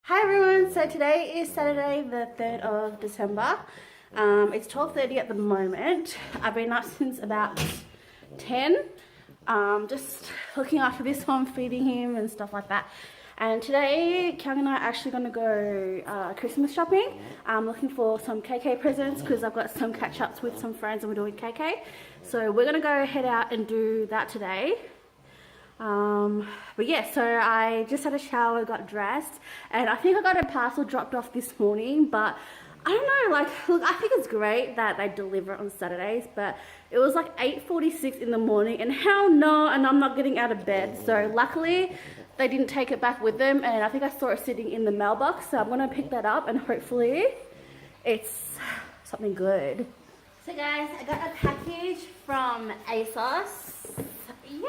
Hi everyone, so today is Saturday the 3rd of December. It's 12:30 at the moment. I've been up since about 10, just looking after this one, feeding him and stuff like that. And today, Kyung and I are actually going to go Christmas shopping. I'm looking for some KK presents because I've got some catch-ups with some friends and we're doing KK. So we're going to go head out and do that today. But yeah, so I just had a shower, got dressed, and I think I got a parcel dropped off this morning, but I don't know, like, look, I think it's great that they deliver on Saturdays, but it was like 8:46 in the morning, and hell no, and I'm not getting out of bed. So luckily they didn't take it back with them, and I think I saw it sitting in the mailbox, so I'm gonna pick that up and hopefully it's something good. So guys, I got a package from ASOS. Yeah.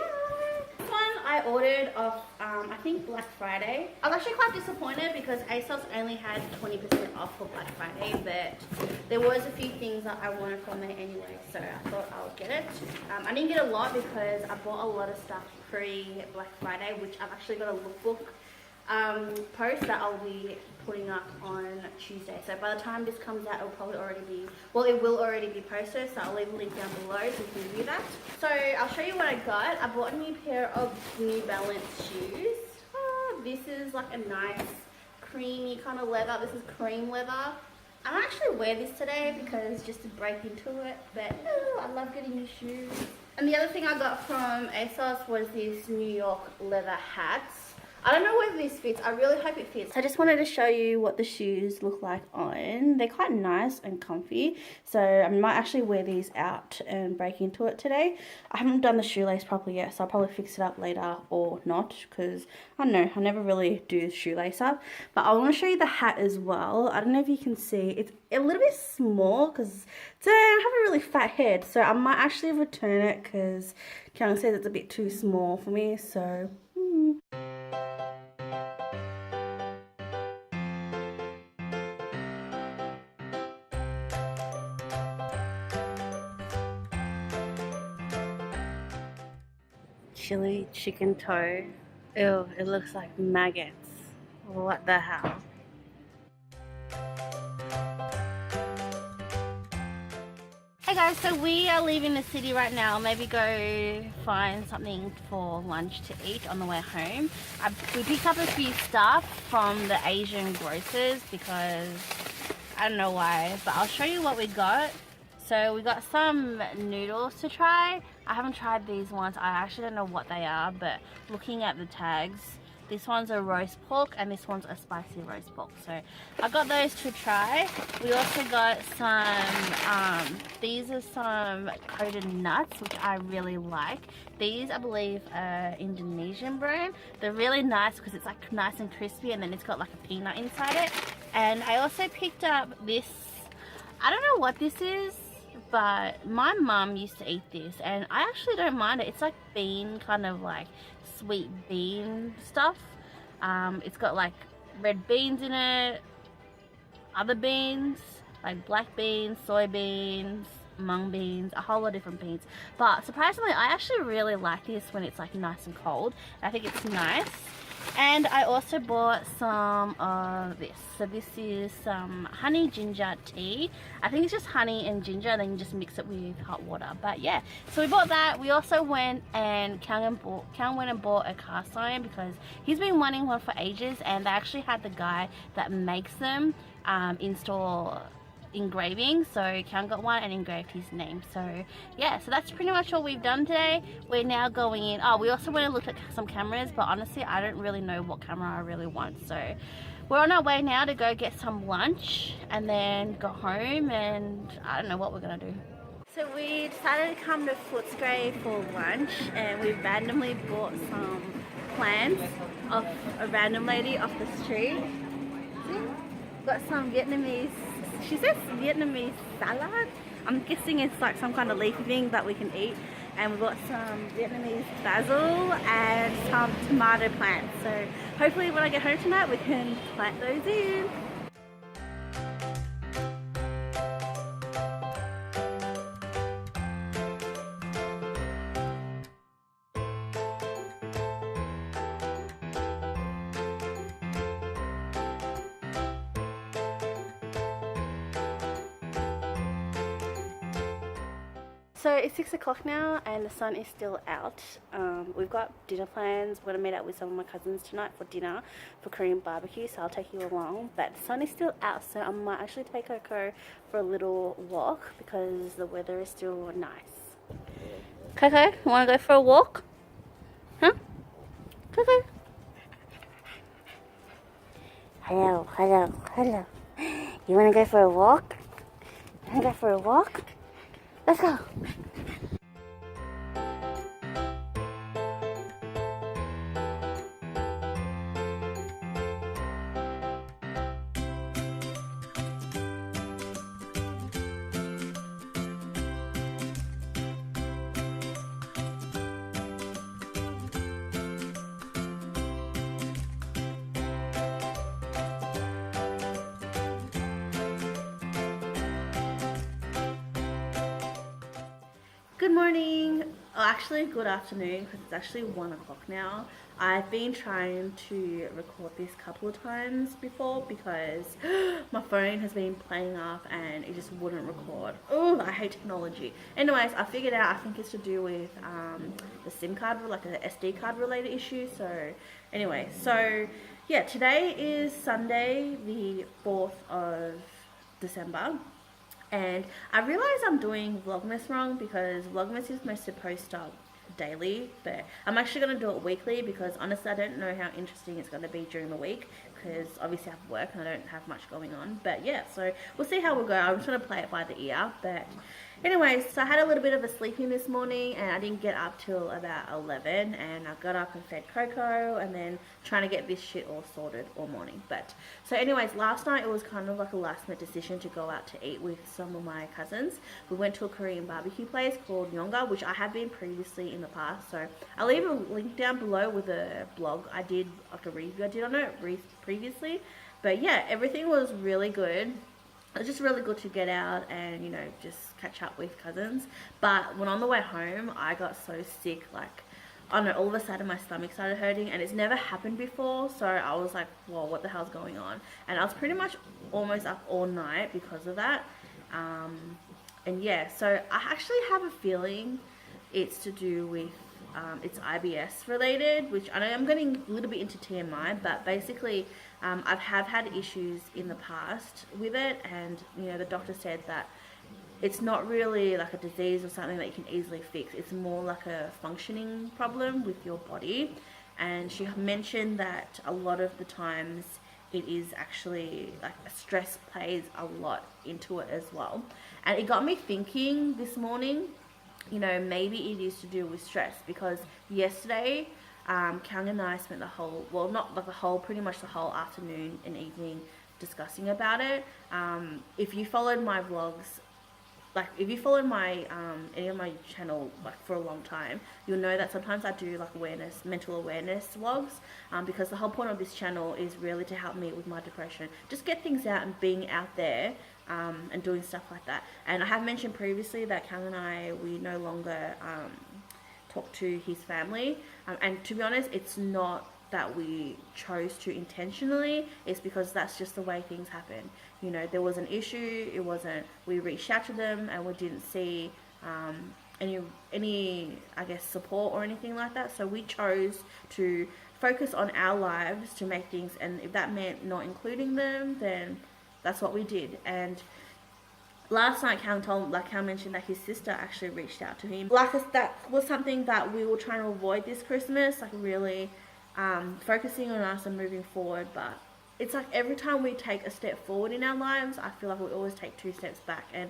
One I ordered off I think Black Friday. I was actually quite disappointed because ASOS only had 20% off for Black Friday, but there was a few things that I wanted from there anyway, so I thought I'll get it. I didn't get a lot because I bought a lot of stuff pre Black Friday, which I've actually got a lookbook post that I'll be putting up on Tuesday. So by the time this comes out, it'll probably already be, well, it will already be posted, so I'll leave a link down below so you can view that. So I'll show you what I got. I bought a new pair of New Balance shoes. This is like a nice creamy kind of leather. This is cream leather. I don't actually wear this today because just to break into it, but I love getting new shoes. And the other thing I got from ASOS was this New York leather hats. I don't know whether this fits. I really hope it fits. I just wanted to show you what the shoes look like on. They're quite nice and comfy. So I might actually wear these out and break into it today. I haven't done the shoelace properly yet, so I'll probably fix it up later or not. Because, I don't know, I never really do the shoelace up. But I want to show you the hat as well. I don't know if you can see. It's a little bit small because I have a really fat head. So I might actually return it because Karen says it's a bit too small for me. So... Chili chicken toe. Ew, it looks like maggots. What the hell? Hey guys, so we are leaving the city right now. Maybe go find something for lunch to eat on the way home. We picked up a few stuff from the Asian grocers because I don't know why, but I'll show you what we got. So we got some noodles to try. I haven't tried these ones. I actually don't know what they are, but looking at the tags, this one's a roast pork and this one's a spicy roast pork. So I got those to try. We also got some, these are some coated nuts, which I really like. These, I believe, are Indonesian brand. They're really nice because it's like nice and crispy and then it's got like a peanut inside it. And I also picked up this, I don't know what this is, but my mum used to eat this and I actually don't mind it. It's like bean, kind of like sweet bean stuff. It's got like red beans in it, other beans like black beans, soybeans, mung beans, a whole lot of different beans. But surprisingly, I actually really like this when it's like nice and cold. I think it's nice. And I also bought some of this. So this is some honey ginger tea. I think it's just honey and ginger and then you just mix it with hot water. But yeah, so we bought that. We also went and Kyung went and bought a cast iron because he's been wanting one for ages, and they actually had the guy that makes them install engraving, so Kyung got one and engraved his name. So yeah, so that's pretty much all we've done today. We're now going in. Oh, we also went and looked at some cameras, but honestly I don't really know what camera I really want, so we're on our way now to go get some lunch and then go home, and I don't know what we're gonna do. So we decided to come to Footscray for lunch, and we randomly bought some plants off a random lady off the street. See? Got some Vietnamese, she says Vietnamese salad. I'm guessing it's like some kind of leafy thing that we can eat. And we got some Vietnamese basil and some tomato plants. So hopefully when I get home tonight we can plant those in. So it's 6 o'clock now and the sun is still out. We've got dinner plans. We're going to meet up with some of my cousins tonight for dinner for Korean barbecue, so I'll take you along. But the sun is still out, so I might actually take Coco for a little walk because the weather is still nice. Coco, you want to go for a walk? Huh? Coco? Hello, hello, hello. You want to go for a walk? You want to go for a walk? Let's go. Good morning, oh, actually good afternoon because it's actually 1 o'clock now. I've been trying to record this a couple of times before because my phone has been playing up and it just wouldn't record. Oh, I hate technology. Anyways, I figured out, I think it's to do with the SIM card, like an SD card related issue. So anyway, so yeah, today is Sunday the 4th of December. And I realize I'm doing Vlogmas wrong because Vlogmas is supposed to post up daily, but I'm actually going to do it weekly because honestly I don't know how interesting it's going to be during the week because obviously I have work and I don't have much going on. But yeah, so we'll see how we'll go. I'm just going to play it by the ear. But anyways, so I had a little bit of a sleeping this morning and I didn't get up till about 11, and I got up and fed Coco and then trying to get this shit all sorted all morning. But so anyways, last night it was kind of like a last minute decision to go out to eat with some of my cousins. We went to a Korean barbecue place called Yonga, which I have been previously in the past. So I'll leave a link down below with a blog I did, like a review I did on it previously. But yeah, everything was really good. It was just really good to get out and, you know, just catch up with cousins. But when on the way home, I got so sick, like, I don't know, all of a sudden my stomach started hurting and it's never happened before. So I was like, whoa, what the hell's going on? And I was pretty much almost up all night because of that. And yeah, so I actually have a feeling it's to do with it's IBS related, which I know I'm getting a little bit into TMI, but basically I've had issues in the past with it, and you know the doctor said that it's not really like a disease or something that you can easily fix. It's more like a functioning problem with your body, and she mentioned that a lot of the times it is actually like stress plays a lot into it as well. And it got me thinking this morning, you know, maybe it is to do with stress because yesterday Kang and I spent the whole, well not like the whole, pretty much the whole afternoon and evening discussing about it. If you followed my vlogs, like if you followed my any of my channel like for a long time, you'll know that sometimes I do like mental awareness vlogs, because the whole point of this channel is really to help me with my depression, just get things out and being out there and doing stuff like that. And I have mentioned previously that Kang and I, we no longer talk to his family, and to be honest, it's not that we chose to intentionally, it's because that's just the way things happen. You know, there was an issue, it wasn't, we reached out to them and we didn't see any I guess support or anything like that, so we chose to focus on our lives to make things, and if that meant not including them, then that's what we did. And last night Kang mentioned that his sister actually reached out to him. Like that was something that we were trying to avoid this Christmas, like really focusing on us and moving forward. But it's like every time we take a step forward in our lives, I feel like we always take 2 steps back. And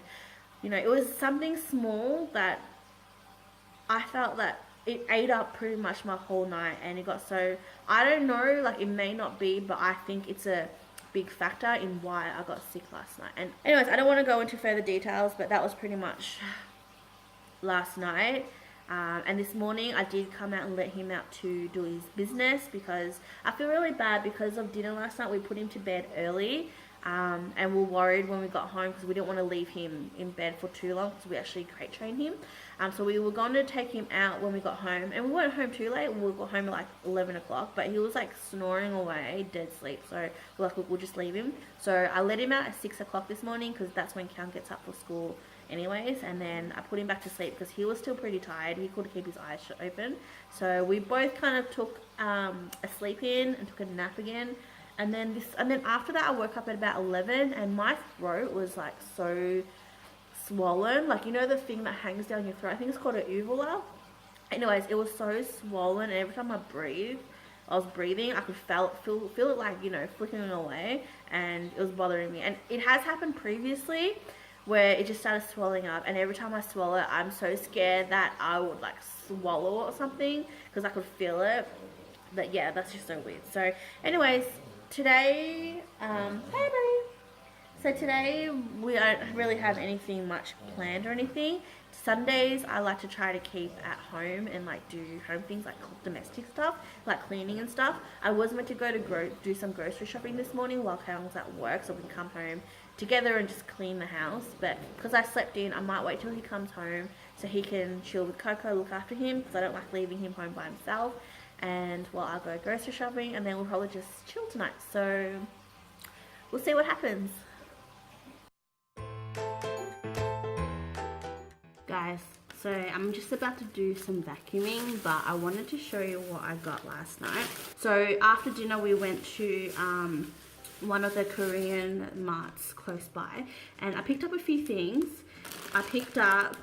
you know, it was something small that I felt that it ate up pretty much my whole night, and it got so, I don't know, like it may not be, but I think it's a big factor in why I got sick last night. And anyways, I don't want to go into further details, but that was pretty much last night. And this morning I did come out and let him out to do his business because I feel really bad because of dinner last night. We put him to bed early, and we're worried when we got home because we didn't want to leave him in bed for too long because we actually crate trained him. So we were going to take him out when we got home, and we weren't home too late. We got home at like 11 o'clock, but he was like snoring away, dead sleep. So we're like, we'll just leave him. So I let him out at 6 o'clock this morning because that's when Count gets up for school anyways, and then I put him back to sleep because he was still pretty tired. He couldn't keep his eyes open, so we both kind of took a sleep in and took a nap again. And then after that I woke up at about 11 and my throat was like so swollen, like, you know, the thing that hangs down your throat, I think it's called a uvula. Anyways, it was so swollen, and every time I was breathing, I could feel it, like, you know, flickering away, and it was bothering me. And it has happened previously where it just started swelling up, and every time I swallow, I'm so scared that I would like swallow or something because I could feel it. But yeah, that's just so weird. So anyways, today, hey buddy. So today we don't really have anything much planned or anything. Sundays I like to try to keep at home and like do home things, like domestic stuff, like cleaning and stuff. I was meant to go to do some grocery shopping this morning while Karen was at work, so we can come home together and just clean the house. But because I slept in, I might wait till he comes home so he can chill with Coco, look after him, because I don't like leaving him home by himself. And while I go grocery shopping, and then we'll probably just chill tonight. So we'll see what happens. Guys, so I'm just about to do some vacuuming, but I wanted to show you what I got last night. So after dinner we went to one of the Korean marts close by, and I picked up a few things. I picked up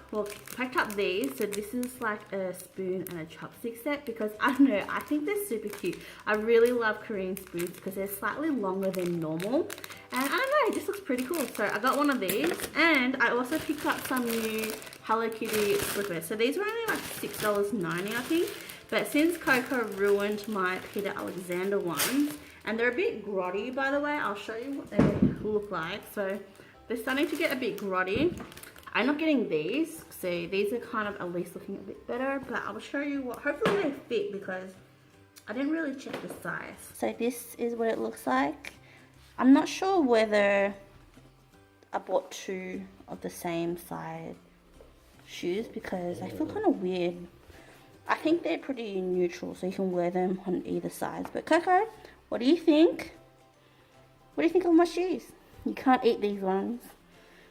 these. So this is like a spoon and a chopstick set, because I don't know, I think they're super cute. I really love Korean spoons because they're slightly longer than normal, and I don't know, it just looks pretty cool. So I got one of these, and I also picked up some new Hello Kitty slippers. So these were only like $6.90 I think, but since Coco ruined my Peter Alexander ones, and they're a bit grotty, by the way, I'll show you what they look like. So they're starting to get a bit grotty. I'm not getting these, so these are kind of at least looking a bit better, but I'll show you what, hopefully they fit, because I didn't really check the size. So this is what it looks like. I'm not sure whether I bought two of the same size shoes because I feel kind of weird. I think they're pretty neutral, so you can wear them on either side. But Coco, what do you think? What do you think of my shoes? You can't eat these ones.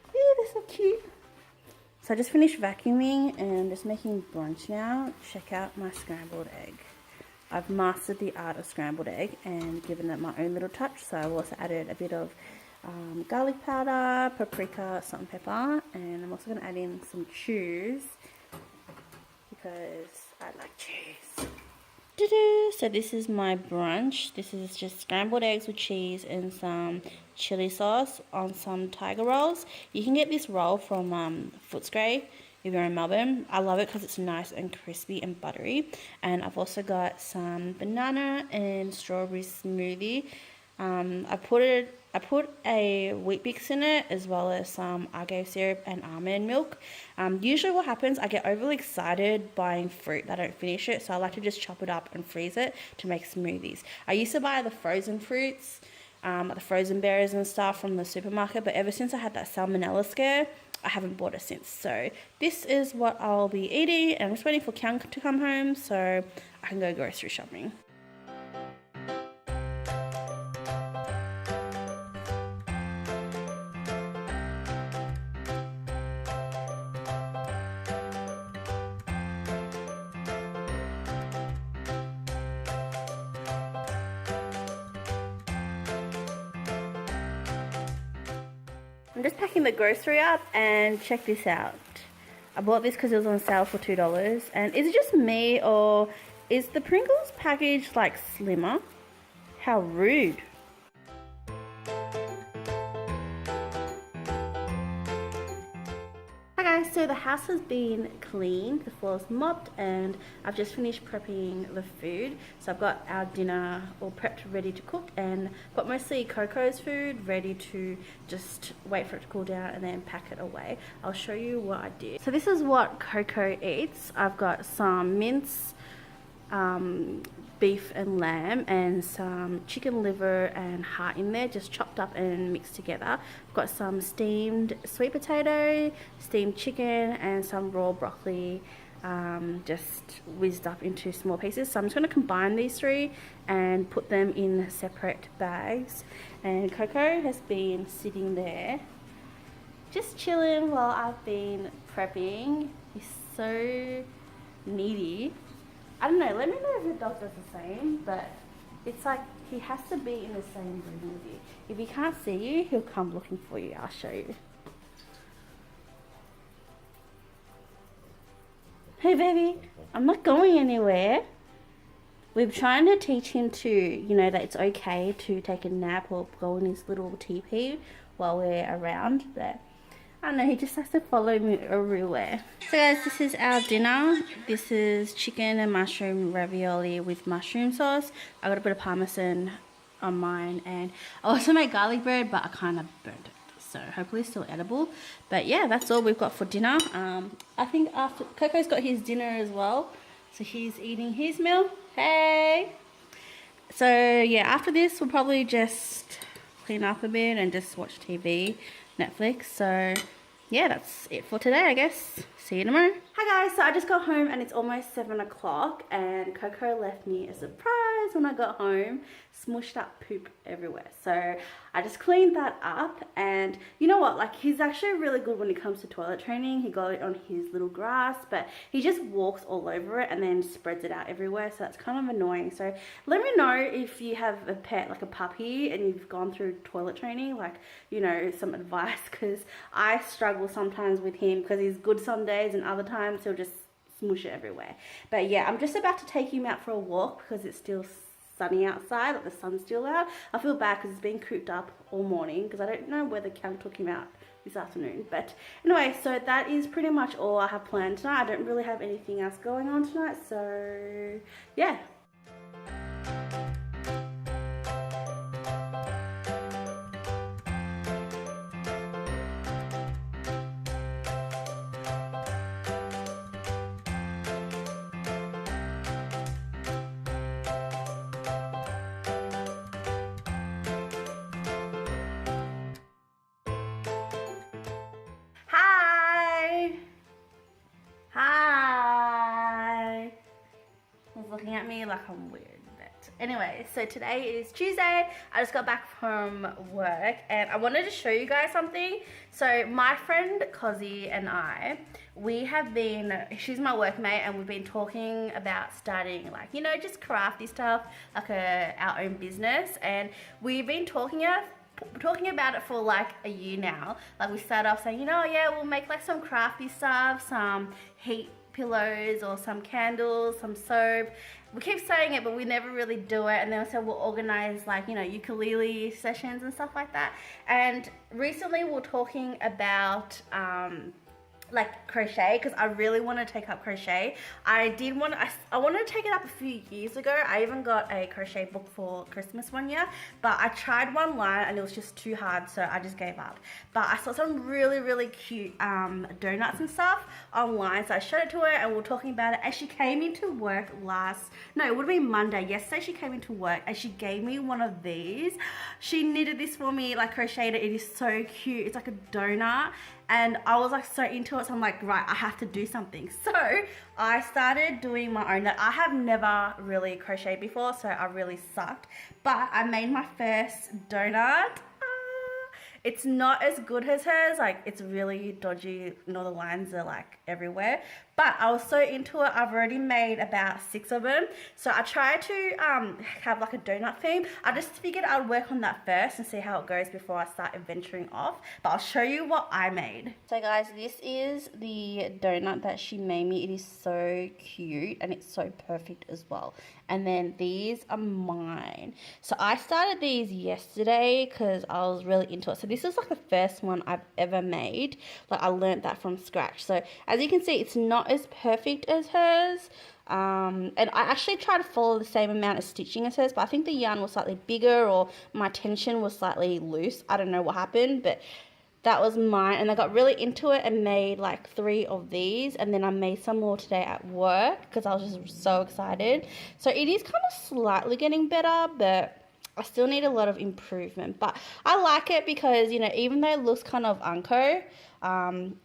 Yeah, they're so cute. So I just finished vacuuming and just making brunch now. Check out my scrambled egg. I've mastered the art of scrambled egg and given it my own little touch. So I've also added a bit of garlic powder, paprika, salt and pepper. And I'm also going to add in some cheese because I like cheese. So this is my brunch. This is just scrambled eggs with cheese and some chili sauce on some tiger rolls. You can get this roll from Footscray if you're in Melbourne. I love it because it's nice and crispy and buttery. And I've also got some banana and strawberry smoothie. I put a Weet-Bix in it, as well as some agave syrup and almond milk. Usually what happens, I get overly excited buying fruit that I don't finish it, so I like to just chop it up and freeze it to make smoothies. I used to buy the frozen fruits, the frozen berries and stuff from the supermarket, but ever since I had that salmonella scare, I haven't bought it since. So this is what I'll be eating, and I'm just waiting for Kian to come home so I can go grocery shopping. I'm just packing the grocery up, and check this out. I bought this because it was on sale for $2. And is it just me, or is the Pringles package like slimmer? How rude. Hi guys, so the house has been cleaned, the floor's mopped, and I've just finished prepping the food. So I've got our dinner all prepped, ready to cook, and got mostly Coco's food ready to just wait for it to cool down and then pack it away. I'll show you what I did. So this is what Coco eats. I've got some mince, beef and lamb, and some chicken liver and heart in there, just chopped up and mixed together. I've got some steamed sweet potato, steamed chicken, and some raw broccoli, just whizzed up into small pieces. So I'm just going to combine these three and put them in separate bags. And Coco has been sitting there just chilling while I've been prepping. He's so needy. I don't know, let me know if your dog does the same, but it's like he has to be in the same room with you. If he can't see you, he'll come looking for you. I'll show you. Hey baby, I'm not going anywhere. We're trying to teach him to, you know, that it's okay to take a nap or go in his little teepee while we're around, but I don't know, he just has to follow me everywhere. So guys, this is our dinner. This is chicken and mushroom ravioli with mushroom sauce. I got a bit of parmesan on mine, and I also made garlic bread, but I kind of burnt it. So hopefully it's still edible. But yeah, that's all we've got for dinner. I think after Coco's got his dinner as well. So he's eating his meal. Hey! So yeah, after this we'll probably just clean up a bit and just watch TV, Netflix. So yeah, that's it for today, I guess. See you tomorrow. Hi guys, so I just got home and it's almost 7 o'clock and Coco left me a surprise when I got home. Smushed up poop everywhere. So I just cleaned that up, and you know what, like he's actually really good when it comes to toilet training. He got it on his little grass, but he just walks all over it and then spreads it out everywhere, so that's kind of annoying. So let me know if you have a pet like a puppy and you've gone through toilet training, like, you know, some advice, because I struggle sometimes with him because he's good some days and other times he'll just smush it everywhere. But yeah, I'm just about to take him out for a walk because it's still sunny outside, like the sun's still out. I feel bad because he's been cooped up all morning because I don't know where the cat took him out this afternoon. But anyway, so that is pretty much all I have planned tonight. I don't really have anything else going on tonight, so yeah. Hi! He's looking at me like I'm weird. But anyway, so today is Tuesday. I just got back from work and I wanted to show you guys something. So my friend Cozzy and I, we have been, she's my workmate, and we've been talking about starting, like, you know, just crafty stuff, like our own business. And we've been talking about it for like a year now. Like we started off saying, you know, yeah, we'll make like some crafty stuff, some heat pillows or some candles, some soap. We keep saying it, but we never really do it. And then we said we'll organize like, you know, ukulele sessions and stuff like that. And recently we're talking about like crochet, because I really want to take up crochet. I wanted to take it up a few years ago. I even got a crochet book for Christmas one year, but I tried one line and it was just too hard, so I just gave up. But I saw some really cute donuts and stuff online, so I showed it to her and we were talking about it. And she came into work it would have been Monday. Yesterday she came into work and she gave me one of these. She knitted this for me, like crocheted it. It is so cute. It's like a donut. And I was like so into it, so I'm like, right, I have to do something. So I started doing my own. I have never really crocheted before, so I really sucked. But I made my first donut. It's not as good as hers, like it's really dodgy and all the lines are like everywhere. But I was so into it, I've already made about 6 of them. So I tried to have like a donut theme. I just figured I would work on that first and see how it goes before I start venturing off. But I'll show you what I made. So guys, this is the donut that she made me. It is so cute and it's so perfect as well. And then these are mine. So I started these yesterday because I was really into it. So this is like the first one I've ever made. Like I learned that from scratch. So as you can see, it's not as perfect as hers. And I actually tried to follow the same amount of stitching as hers, but I think the yarn was slightly bigger or my tension was slightly loose. I don't know what happened, but that was mine. And I got really into it and made like 3 of these, and then I made some more today at work because I was just so excited. So it is kind of slightly getting better, but I still need a lot of improvement, but I like it because, you know, even though it looks kind of unco,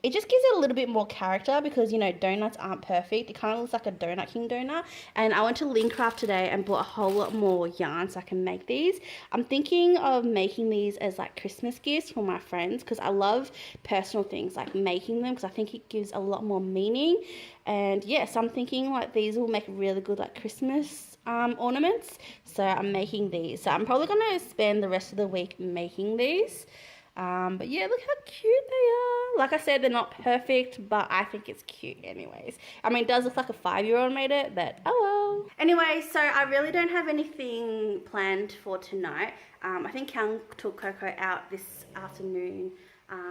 it just gives it a little bit more character because, you know, donuts aren't perfect. It kind of looks like a Donut King donut. And I went to Lincraft today and bought a whole lot more yarn so I can make these. I'm thinking of making these as like Christmas gifts for my friends because I love personal things like making them because I think it gives a lot more meaning. And yes, I'm thinking like these will make really good like Christmas ornaments, so I'm making these. So I'm probably gonna spend the rest of the week making these, but yeah, look how cute they are. Like I said, they're not perfect, but I think it's cute anyways. I mean, it does look like a 5-year-old made it, but oh well. Anyway, so I really don't have anything planned for tonight. I think Kang took Coco out this afternoon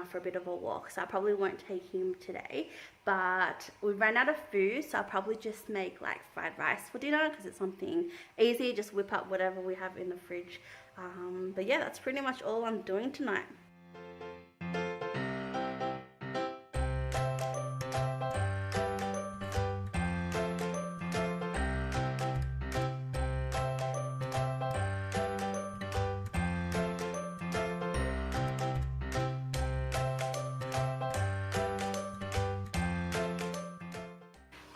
for a bit of a walk, so I probably won't take him today, but we ran out of food, so I'll probably just make like fried rice for dinner because it's something easy, just whip up whatever we have in the fridge. But yeah, that's pretty much all I'm doing tonight.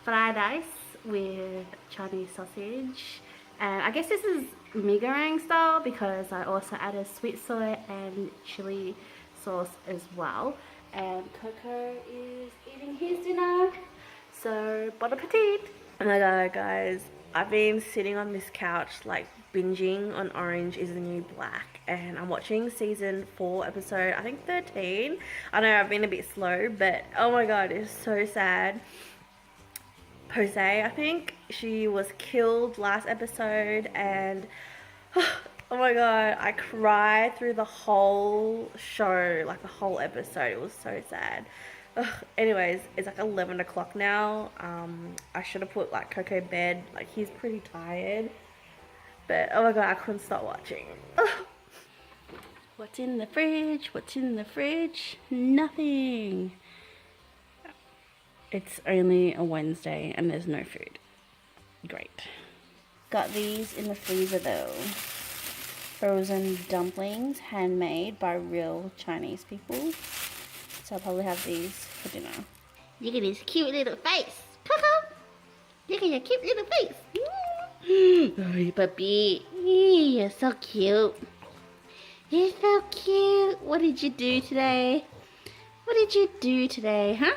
Fried rice with Chinese sausage, and I guess this is mee goreng style because I also added sweet soy and chili sauce as well. And Coco is eating his dinner, so bon appetit. Oh my god, guys, I've been sitting on this couch like binging on Orange is the New Black, and I'm watching season 4 episode I think 13. I know I've been a bit slow, but oh my god, it's so sad. Jose, I think, she was killed last episode, and oh my god, I cried through the whole show, like the whole episode. It was so sad. Anyways, it's like 11 o'clock now. I should have put like Coco bed, like he's pretty tired, but oh my god, I couldn't stop watching. What's in the fridge? What's in the fridge? Nothing. It's only a Wednesday and there's no food. Great. Got these in the freezer though. Frozen dumplings, handmade by real Chinese people. So I'll probably have these for dinner. Look at his cute little face. Coco! Look at your cute little face. Oh, puppy. You're so cute. You're so cute. What did you do today? What did you do today, huh?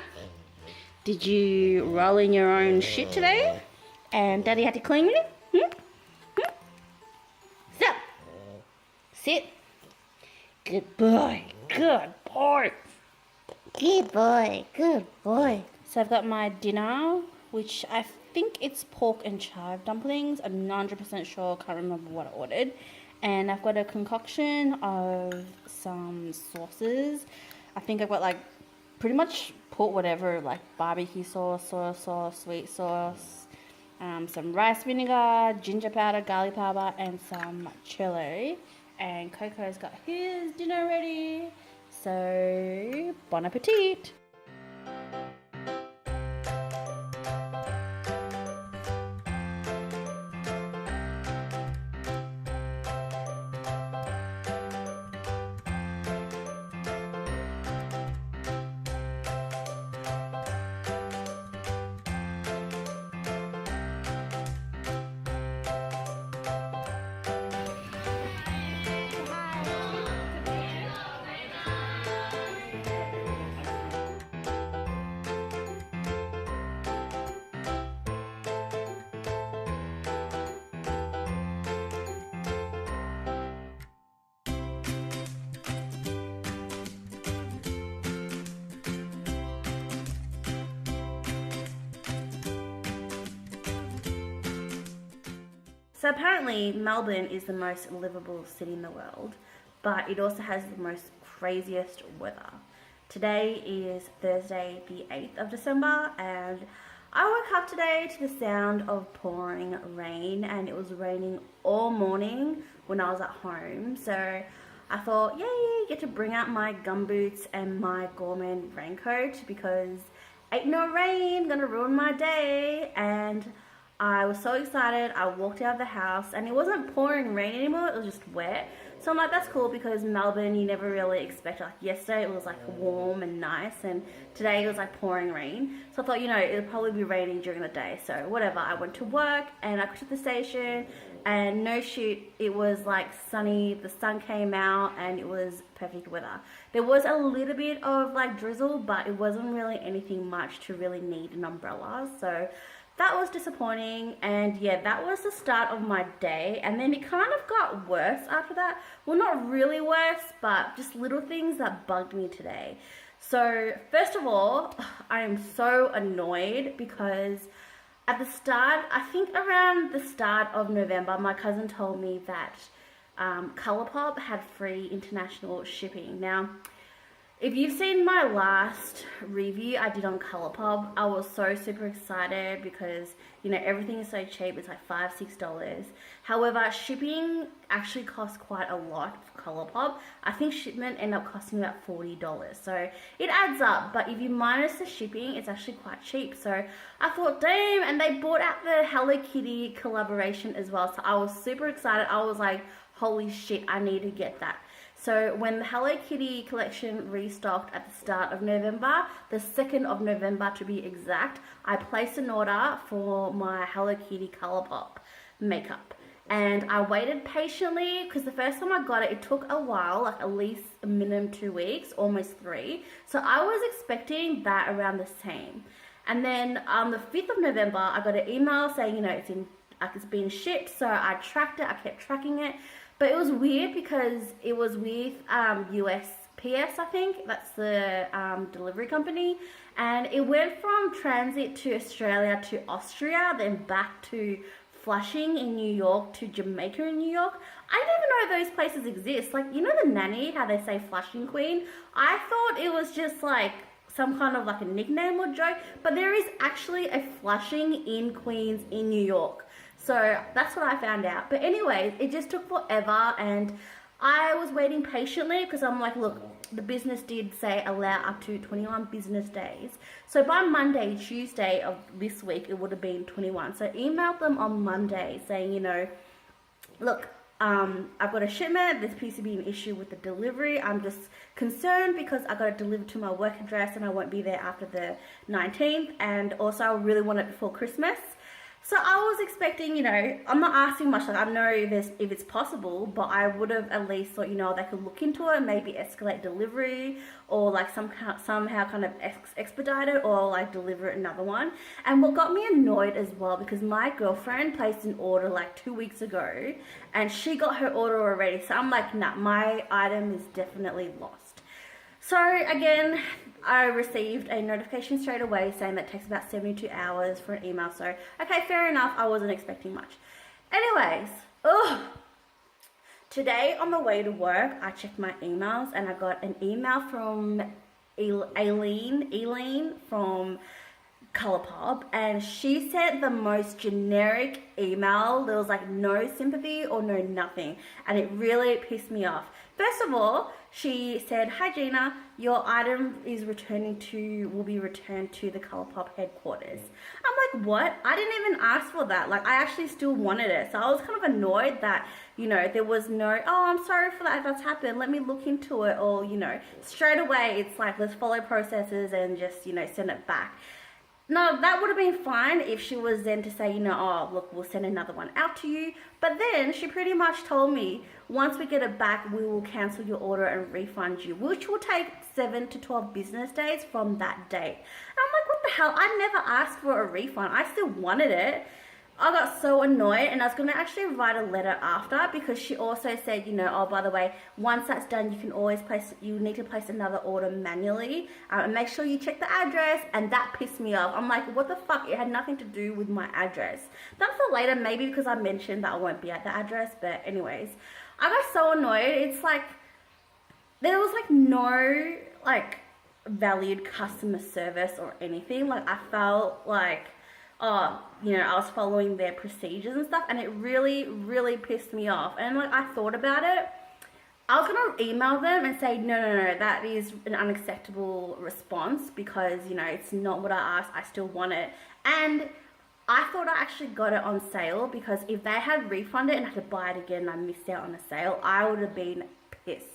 Did you roll in your own shit today? And Daddy had to clean it? So, sit. Good boy. Good boy. Good boy. Good boy. So I've got my dinner, which I think it's pork and chive dumplings. I'm 100% sure. Can't remember what I ordered. And I've got a concoction of some sauces. I think I've got like pretty much put whatever, like barbecue sauce, soy sauce, sweet sauce, some rice vinegar, ginger powder, garlic powder, and some chili. And Coco's got his dinner ready, so bon appetit. So apparently Melbourne is the most livable city in the world, but it also has the most craziest weather. Today is Thursday the 8th of December, and I woke up today to the sound of pouring rain, and it was raining all morning when I was at home. So I thought, yay, get to bring out my gumboots and my Gorman raincoat because ain't no rain gonna ruin my day. And I was so excited. I walked out of the house and it wasn't pouring rain anymore, it was just wet. So I'm like, that's cool, because Melbourne, you never really expect, like yesterday it was like warm and nice, and today it was like pouring rain. So I thought, you know, it'll probably be raining during the day, so whatever. I went to work and I got to the station, and no shit, it was like sunny, the sun came out and it was perfect weather. There was a little bit of like drizzle, but it wasn't really anything much to really need an umbrella. So that was disappointing, and yeah, that was the start of my day. And then it kind of got worse after that. Well, not really worse, but just little things that bugged me today. So first of all, I am so annoyed because at the start, I think around the start of November, my cousin told me that COLOURPOP had free international shipping. Now, if you've seen my last review I did on COLOURPOP, I was so super excited because, you know, everything is so cheap. It's like $5, $6. However, shipping actually costs quite a lot for COLOURPOP. I think shipment ended up costing about $40. So it adds up, but if you minus the shipping, it's actually quite cheap. So I thought, damn, and they brought out the Hello Kitty collaboration as well. So I was super excited. I was like, holy shit, I need to get that. So when the Hello Kitty collection restocked at the start of November, the 2nd of November to be exact, I placed an order for my Hello Kitty COLOURPOP makeup. And I waited patiently, because the first time I got it, it took a while, like at least a minimum 2 weeks, almost 3. So I was expecting that around the same. And then on the 5th of November, I got an email saying, you know, it's been shipped. So I tracked it, I kept tracking it. But it was weird because it was with USPS, I think. That's the delivery company. And it went from transit to Australia to Austria, then back to Flushing in New York to Jamaica in New York. I didn't even know those places exist. Like, you know the nanny, how they say Flushing Queen? I thought it was just like some kind of like a nickname or joke. But there is actually a Flushing in Queens in New York. So that's what I found out. But anyways, it just took forever, and I was waiting patiently because I'm like, look, the business did say allow up to 21 business days. So by Monday, Tuesday of this week, it would have been 21. So I emailed them on Monday saying, you know, look, I've got a shipment. There's appears to be an issue with the delivery. I'm just concerned because I got it delivered to my work address and I won't be there after the 19th. And also I really want it before Christmas. So I was expecting, you know, I'm not asking much, like I know if it's possible, but I would have at least thought, you know, they could look into it, maybe escalate delivery, or like somehow kind of expedite it, or like deliver another one. And what got me annoyed as well, because my girlfriend placed an order like 2 weeks ago, and she got her order already. So I'm like, nah, my item is definitely lost. So again, I received a notification straight away saying that it takes about 72 hours for an email. So, okay, fair enough. I wasn't expecting much. Anyways, today on the way to work, I checked my emails and I got an email from Eileen from COLOURPOP, and she sent the most generic email. There was like no sympathy or no nothing, and it really pissed me off. First of all, she said, "Hi Gina, your item will be returned to the COLOURPOP headquarters." I'm like, what? I didn't even ask for that. Like, I actually still wanted it. So I was kind of annoyed that, you know, there was no, oh, I'm sorry for that, that's happened, let me look into it. Or, you know, straight away, it's like, let's follow processes and just, you know, send it back. No, that would have been fine if she was then to say, you know, oh, look, we'll send another one out to you. But then she pretty much told me, once we get it back, we will cancel your order and refund you, which will take 7 to 12 business days from that date. And I'm like, what the hell? I never asked for a refund. I still wanted it. I got so annoyed, and I was going to actually write a letter after, because she also said, you know, oh, by the way, once that's done, you can always you need to place another order manually, and make sure you check the address. And that pissed me off. I'm like, what the fuck? It had nothing to do with my address. That's for later, maybe because I mentioned that I won't be at the address, but anyways, I got so annoyed. It's like, there was like no like valued customer service or anything. Like, I felt like, oh, you know, I was following their procedures and stuff, and it really, really pissed me off. And like, I thought about it. I was gonna email them and say, no, that is an unacceptable response, because, you know, it's not what I asked. I still want it. And I thought I actually got it on sale, because if they had refunded and I had to buy it again and I missed out on a sale, I would have been pissed.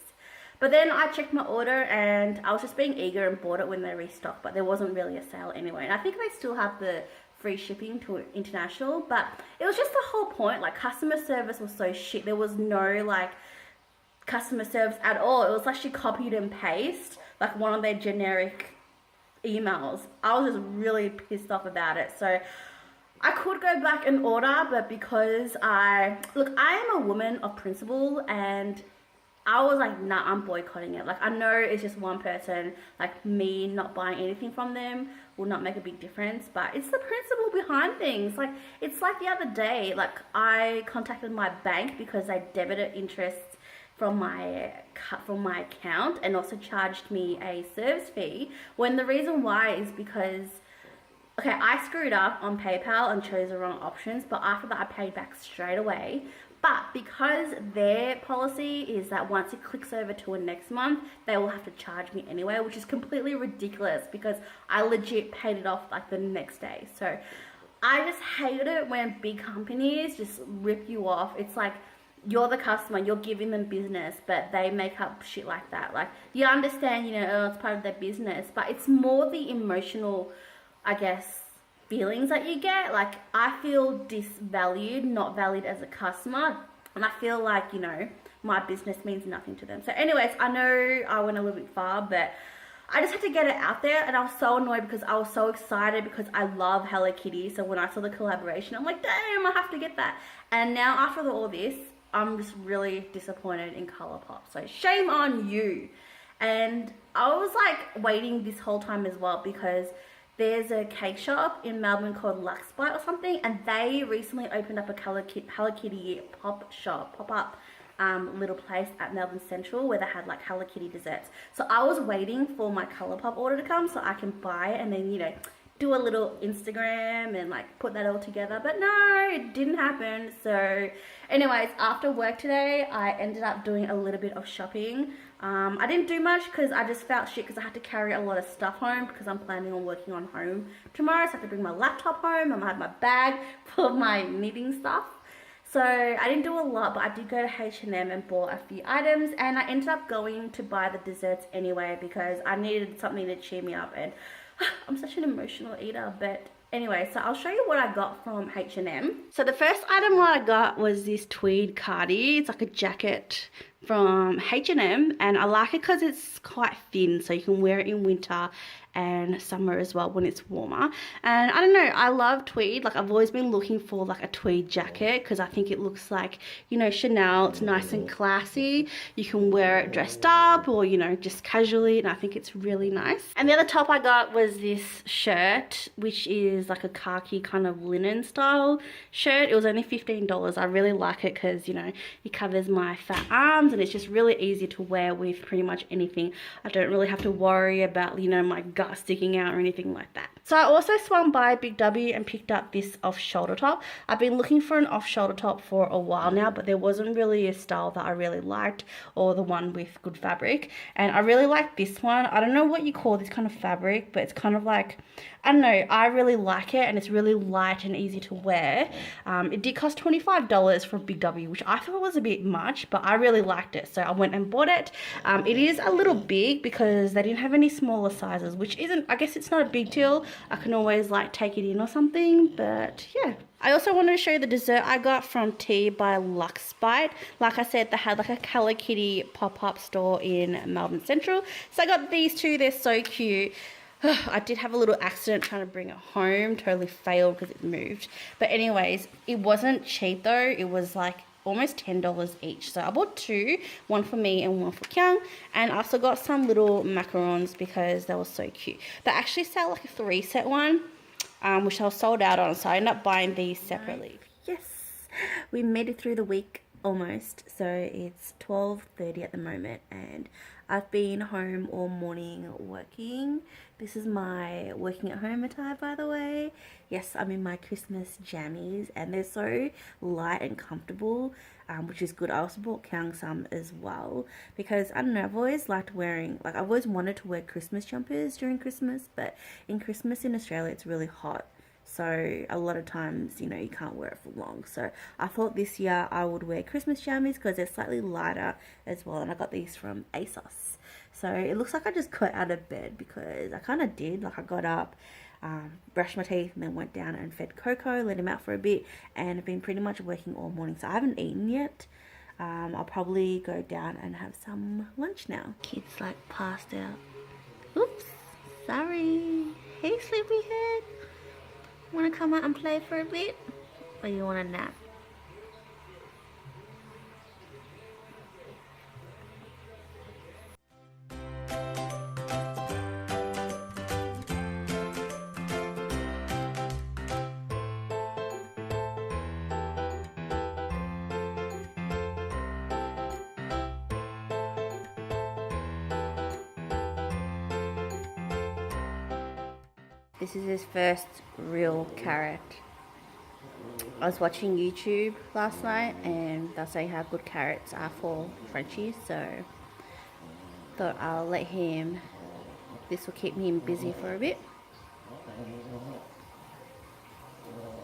But then I checked my order and I was just being eager and bought it when they restocked, but there wasn't really a sale anyway. And I think they still have the free shipping to international, but it was just the whole point. Like, customer service was so shit. There was no like customer service at all. It was actually copied and paste, like one of their generic emails. I was just really pissed off about it. So I could go back and order, but because I am a woman of principle, and I was like, nah, I'm boycotting it. Like, I know it's just one person, like me not buying anything from them will not make a big difference, but it's the principle behind things. Like, it's like the other day, like I contacted my bank because they debited interest from my account and also charged me a service fee, when the reason why is because, okay, I screwed up on PayPal and chose the wrong options, but after that I paid back straight away. But because their policy is that once it clicks over to a next month, they will have to charge me anyway, which is completely ridiculous because I legit paid it off like the next day. So I just hate it when big companies just rip you off. It's like, you're the customer, you're giving them business, but they make up shit like that. Like, you understand, you know, oh, it's part of their business, but it's more the emotional, I guess, feelings that you get. Like, I feel disvalued, not valued as a customer, and I feel like, you know, my business means nothing to them. So anyways, I know I went a little bit far, but I just had to get it out there, and I was so annoyed because I was so excited because I love Hello Kitty. So when I saw the collaboration, I'm like, damn, I have to get that. And now after all this, I'm just really disappointed in ColourPop. So shame on you. And I was like waiting this whole time as well, because there's a cake shop in Melbourne called Luxe Bite or something, and they recently opened up a Hello Kitty pop-up little place at Melbourne Central where they had like Hello Kitty desserts. So I was waiting for my ColourPop order to come so I can buy it and then, you know, do a little Instagram and like put that all together, but no, it didn't happen. So anyways, after work today, I ended up doing a little bit of shopping. I didn't do much because I just felt shit because I had to carry a lot of stuff home because I'm planning on working on home tomorrow. So I have to bring my laptop home and I have my bag full of my knitting stuff. So I didn't do a lot, but I did go to H&M and bought a few items, and I ended up going to buy the desserts anyway because I needed something to cheer me up, and I'm such an emotional eater. But anyway, so I'll show you what I got from H&M. So the first item what I got was this tweed cardi. It's like a jacket from H&M, and I like it because it's quite thin, so you can wear it in winter and summer as well when it's warmer. And I don't know, I love tweed. Like, I've always been looking for like a tweed jacket because I think it looks like, you know, Chanel. It's nice and classy. You can wear it dressed up or, you know, just casually, and I think it's really nice. And the other top I got was this shirt, which is like a khaki kind of linen style shirt. It was only $15. I really like it because, you know, it covers my fat arms and it's just really easy to wear with pretty much anything. I don't really have to worry about, you know, my gut sticking out or anything like that. So I also swung by Big W and picked up this off-shoulder top. I've been looking for an off-shoulder top for a while now, but there wasn't really a style that I really liked, or the one with good fabric. And I really like this one. I don't know what you call this kind of fabric, but it's kind of like, I don't know, I really like it, and it's really light and easy to wear. It did cost $25 from Big W, which I thought was a bit much, but I really liked it, so I went and bought it. It is a little big because they didn't have any smaller sizes, which isn't, I guess it's not a big deal. I can always like take it in or something, but yeah. I also wanted to show you the dessert I got from Tea by Luxe Bite. Like I said, they had like a Hello Kitty pop-up store in Melbourne Central. So I got these two, they're so cute. I did have a little accident trying to bring it home, totally failed because it moved. But anyways, it wasn't cheap though. It was like almost $10 each. So I bought two, one for me and one for Kyung. And I also got some little macarons because they were so cute. They actually sell like a 3-set one, which I was sold out on. So I ended up buying these separately. Yes, we made it through the week almost. So it's 12:30 at the moment and I've been home all morning working. This is my working at home attire, by the way. Yes, I'm in my Christmas jammies and they're so light and comfortable, which is good. I also bought Kyung some as well because, I don't know, I've always liked wearing, like I've always wanted to wear Christmas jumpers during Christmas, but in Christmas in Australia it's really hot. so a lot of times, you know, you can't wear it for long. So I thought this year I would wear Christmas jammies because they're slightly lighter as well, and I got these from ASOS. So it looks like I just got out of bed, because I kind of did. Like, I got up, brushed my teeth, and then went down and fed Coco, let him out for a bit, and I've been pretty much working all morning, so I haven't eaten yet. I'll probably go down and have some lunch now. Kids like passed out. Oops, sorry. Hey, sleepyhead. Want to come out and play for a bit? Or you want a nap? This is his first real carrot. I was watching YouTube last night, and they're saying how good carrots are for Frenchies, so thought I'll let him, this will keep him busy for a bit.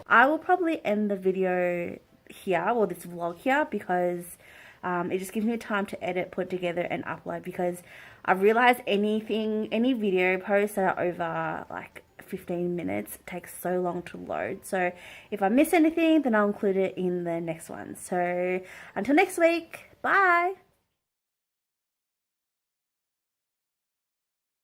I will probably end the video here, or this vlog here, because it just gives me time to edit, put together and upload, because I've realized any video posts that are over like 15 minutes takes so long to load. So if I miss anything, then I'll include it in the next one. So until next week, bye.